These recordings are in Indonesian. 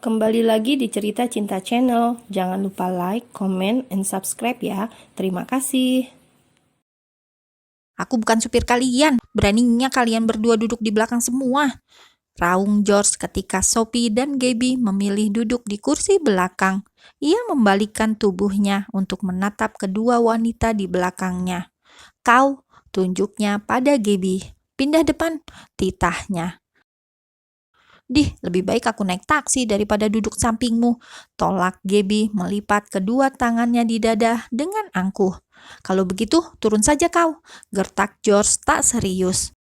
Kembali lagi di Cerita Cinta Channel. Jangan lupa like, comment, and subscribe ya. Terima kasih. Aku bukan supir kalian. Beraninya kalian berdua duduk di belakang semua. Raung George ketika Sophie dan Gabby memilih duduk di kursi belakang. Ia membalikkan tubuhnya untuk menatap kedua wanita di belakangnya. Kau, tunjuknya pada Gabby. Pindah depan, titahnya. Lebih baik aku naik taksi daripada duduk sampingmu. Tolak Gabby melipat kedua tangannya di dada dengan angkuh. Kalau begitu, turun saja kau, gertak George tak serius.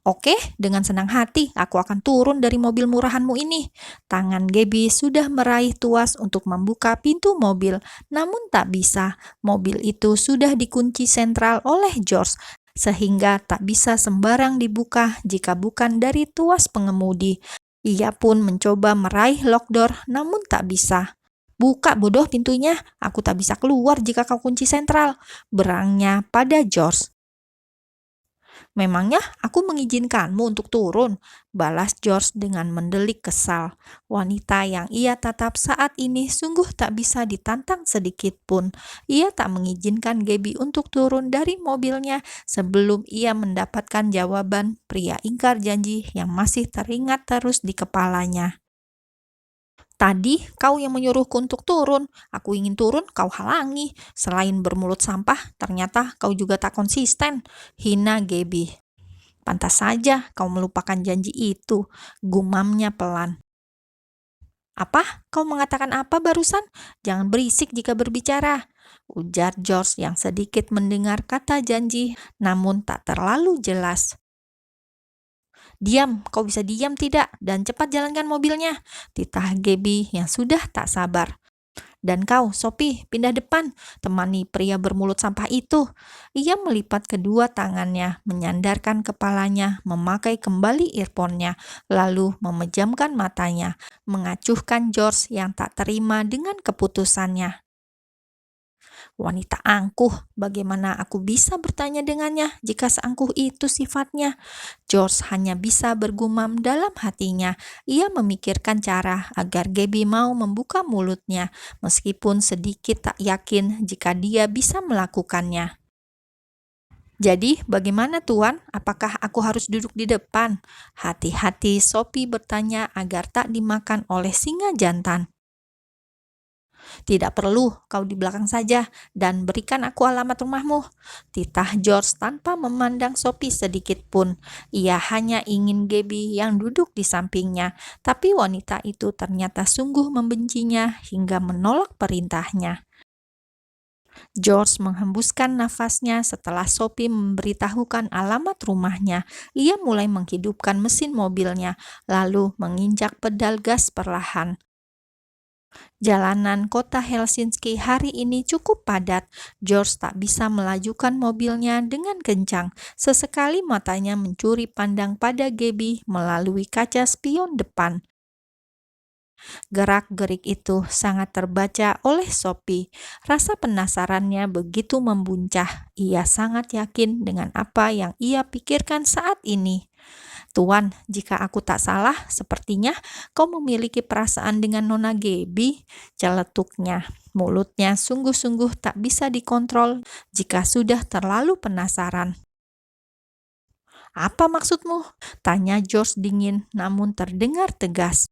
Oke, dengan senang hati aku akan turun dari mobil murahanmu ini. Tangan Gabby sudah meraih tuas untuk membuka pintu mobil, namun tak bisa. Mobil itu sudah dikunci sentral oleh George, sehingga tak bisa sembarang dibuka jika bukan dari tuas pengemudi. Ia pun mencoba meraih lock door, namun tak bisa. Buka bodoh pintunya, aku tak bisa keluar jika kau kunci sentral, berangnya pada George. Memangnya aku mengizinkanmu untuk turun, balas George dengan mendelik kesal. Wanita yang ia tatap saat ini sungguh tak bisa ditantang sedikit pun. Ia tak mengizinkan Gabby untuk turun dari mobilnya sebelum ia mendapatkan jawaban pria ingkar janji yang masih teringat terus di kepalanya. Tadi kau yang menyuruhku untuk turun. Aku ingin turun, kau halangi. Selain bermulut sampah, ternyata kau juga tak konsisten. Hina Gabby. Pantas saja kau melupakan janji itu, gumamnya pelan. Apa? Kau mengatakan apa barusan? Jangan berisik jika berbicara, ujar George yang sedikit mendengar kata janji, namun tak terlalu jelas. Diam, kau bisa diam tidak? Dan cepat jalankan mobilnya, titah Gabby yang sudah tak sabar. Dan kau, Sophie, pindah depan, temani pria bermulut sampah itu. Ia melipat kedua tangannya, menyandarkan kepalanya, memakai kembali earphone-nya, lalu memejamkan matanya, mengacuhkan George yang tak terima dengan keputusannya. Wanita angkuh, bagaimana aku bisa bertanya dengannya jika seangkuh itu sifatnya? George hanya bisa bergumam dalam hatinya. Ia memikirkan cara agar Gabby mau membuka mulutnya, meskipun sedikit tak yakin jika dia bisa melakukannya. Jadi, bagaimana Tuan? Apakah aku harus duduk di depan? Hati-hati Sophie bertanya agar tak dimakan oleh singa jantan. Tidak perlu, kau di belakang saja, dan berikan aku alamat rumahmu, titah George tanpa memandang Sophie sedikit pun. Ia hanya ingin Gabby yang duduk di sampingnya, tapi wanita itu ternyata sungguh membencinya hingga menolak perintahnya. George menghembuskan nafasnya setelah Sophie memberitahukan alamat rumahnya. Ia mulai menghidupkan mesin mobilnya, lalu menginjak pedal gas perlahan. Jalanan kota Helsinki hari ini cukup padat. George tak bisa melajukan mobilnya dengan kencang. Sesekali matanya mencuri pandang pada Gabby melalui kaca spion depan. Gerak-gerik itu sangat terbaca oleh Sophie. Rasa penasarannya begitu membuncah. Ia sangat yakin dengan apa yang ia pikirkan saat ini. Tuan, jika aku tak salah, sepertinya kau memiliki perasaan dengan Nona Gabby, celetuknya. Mulutnya sungguh-sungguh tak bisa dikontrol jika sudah terlalu penasaran. Apa maksudmu? Tanya George dingin namun terdengar tegas.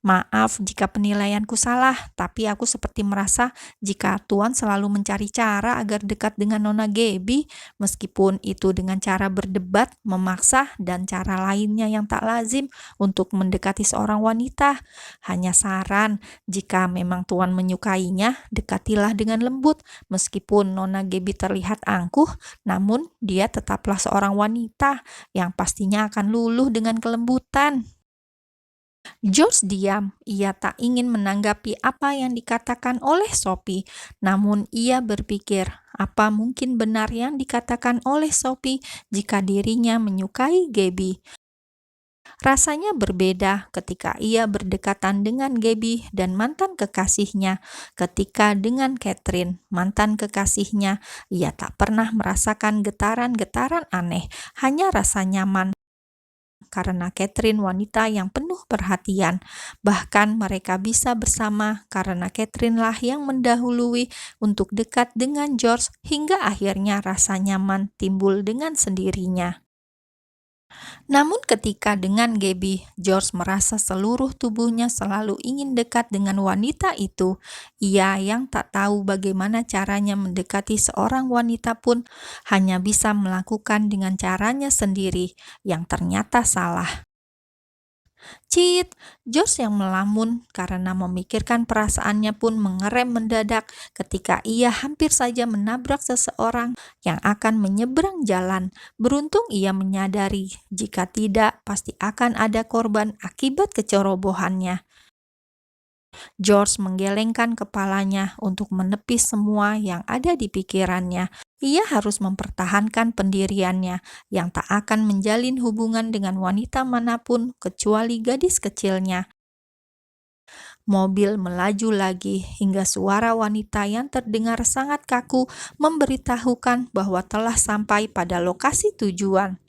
Maaf jika penilaianku salah, tapi aku seperti merasa jika Tuan selalu mencari cara agar dekat dengan Nona Gabby, meskipun itu dengan cara berdebat, memaksa, dan cara lainnya yang tak lazim untuk mendekati seorang wanita. Hanya saran, jika memang Tuan menyukainya, dekatilah dengan lembut, meskipun Nona Gabby terlihat angkuh, namun dia tetaplah seorang wanita yang pastinya akan luluh dengan kelembutan. George diam. Ia tak ingin menanggapi apa yang dikatakan oleh Sophie, namun ia berpikir, apa mungkin benar yang dikatakan oleh Sophie jika dirinya menyukai Gabby? Rasanya berbeda ketika ia berdekatan dengan Gabby dan mantan kekasihnya. Ketika dengan Catherine, mantan kekasihnya, ia tak pernah merasakan getaran-getaran aneh, hanya rasa nyaman. karena Catherine wanita yang penuh perhatian. Bahkan mereka bisa bersama karena Catherine lah yang mendahului untuk dekat dengan George hingga akhirnya rasa nyaman timbul dengan sendirinya. Namun ketika dengan Gabby, George merasa seluruh tubuhnya selalu ingin dekat dengan wanita itu. Ia yang tak tahu bagaimana caranya mendekati seorang wanita pun hanya bisa melakukan dengan caranya sendiri, yang ternyata salah. Cit, George yang melamun karena memikirkan perasaannya pun mengerem mendadak ketika ia hampir saja menabrak seseorang yang akan menyeberang jalan. Beruntung ia menyadari, jika tidak pasti akan ada korban akibat kecerobohannya. George menggelengkan kepalanya untuk menepis semua yang ada di pikirannya. Ia harus mempertahankan pendiriannya yang tak akan menjalin hubungan dengan wanita manapun kecuali gadis kecilnya. Mobil melaju lagi hingga suara wanita yang terdengar sangat kaku memberitahukan bahwa telah sampai pada lokasi tujuan.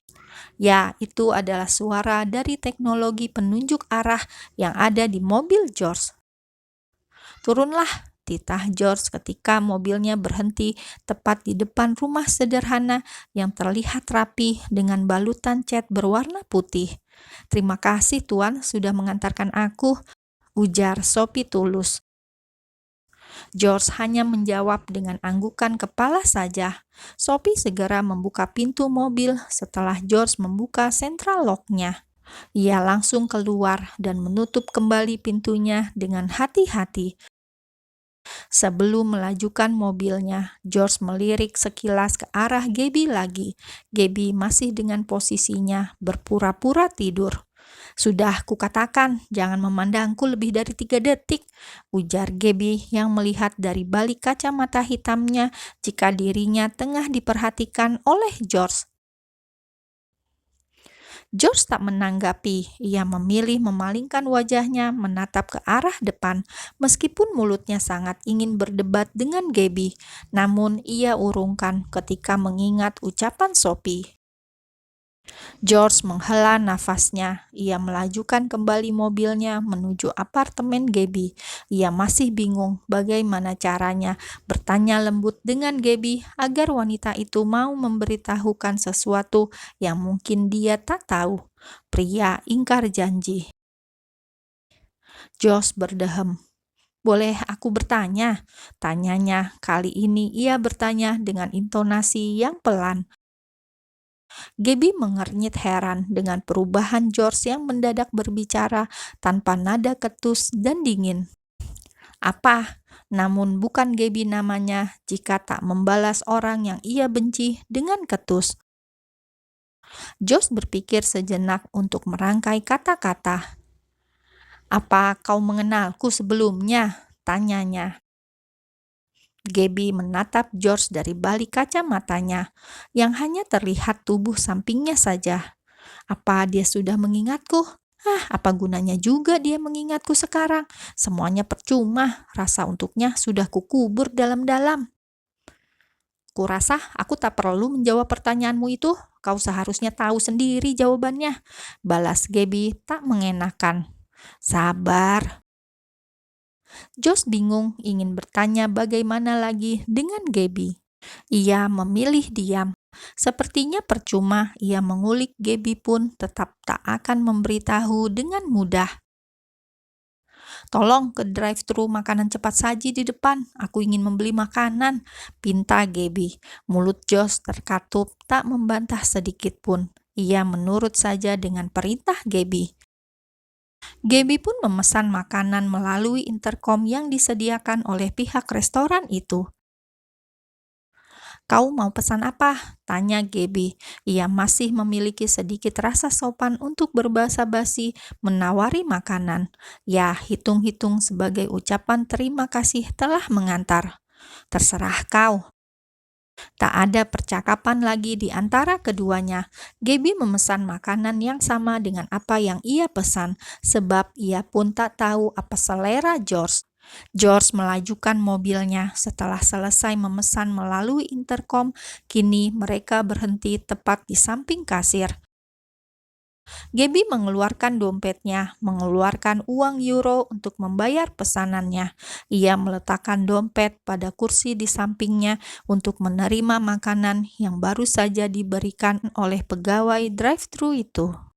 Ya, itu adalah suara dari teknologi penunjuk arah yang ada di mobil George. Turunlah, titah George ketika mobilnya berhenti tepat di depan rumah sederhana yang terlihat rapi dengan balutan cat berwarna putih. Terima kasih Tuan sudah mengantarkan aku, ujar Sophie tulus. George hanya menjawab dengan anggukan kepala saja. Sophie segera membuka pintu mobil setelah George membuka central lock-nya. Ia langsung keluar dan menutup kembali pintunya dengan hati-hati. Sebelum melajukan mobilnya, George melirik sekilas ke arah Gabby lagi. Gabby masih dengan posisinya berpura-pura tidur. Sudah kukatakan, jangan memandangku lebih dari 3 detik, ujar Gabby yang melihat dari balik kacamata hitamnya jika dirinya tengah diperhatikan oleh George. George tak menanggapi, ia memilih memalingkan wajahnya menatap ke arah depan, meskipun mulutnya sangat ingin berdebat dengan Gabby, namun ia urungkan ketika mengingat ucapan Sophie. George menghela nafasnya. Ia melajukan kembali mobilnya menuju apartemen Gabby. Ia masih bingung bagaimana caranya bertanya lembut dengan Gabby agar wanita itu mau memberitahukan sesuatu yang mungkin dia tak tahu. Pria ingkar janji. George berdehem. Boleh aku bertanya? Tanyanya. Kali ini ia bertanya dengan intonasi yang pelan. Gabby mengernyit heran dengan perubahan George yang mendadak berbicara tanpa nada ketus dan dingin. Apa? Namun bukan Gabby namanya jika tak membalas orang yang ia benci dengan ketus. George berpikir sejenak untuk merangkai kata-kata. Apa kau mengenalku sebelumnya? Tanyanya. Gabby menatap George dari balik kacamatanya, yang hanya terlihat tubuh sampingnya saja. Apa dia sudah mengingatku? Apa gunanya juga dia mengingatku sekarang? Semuanya percuma, rasa untuknya sudah kukubur dalam-dalam. Kurasa aku tak perlu menjawab pertanyaanmu itu, kau seharusnya tahu sendiri jawabannya, balas Gabby tak mengenakan. Sabar. George bingung ingin bertanya bagaimana lagi dengan Gabby. Ia memilih diam. Sepertinya percuma ia mengulik Gabby pun tetap tak akan memberitahu dengan mudah. Tolong ke drive-thru makanan cepat saji di depan. Aku ingin membeli makanan, pinta Gabby. Mulut George terkatup tak membantah sedikit pun. Ia menurut saja dengan perintah Gabby. Gabby pun memesan makanan melalui intercom yang disediakan oleh pihak restoran itu. Kau mau pesan apa? Tanya Gabby. Ia masih memiliki sedikit rasa sopan untuk berbahasa basi menawari makanan. Ya, hitung-hitung sebagai ucapan terima kasih telah mengantar. Terserah kau. Tak ada percakapan lagi di antara keduanya. Gabby memesan makanan yang sama dengan apa yang ia pesan, sebab ia pun tak tahu apa selera George. George melajukan mobilnya setelah selesai memesan melalui intercom. Kini mereka berhenti tepat di samping kasir. Gaby mengeluarkan dompetnya, mengeluarkan uang euro untuk membayar pesanannya. Ia meletakkan dompet pada kursi di sampingnya untuk menerima makanan yang baru saja diberikan oleh pegawai drive-thru itu.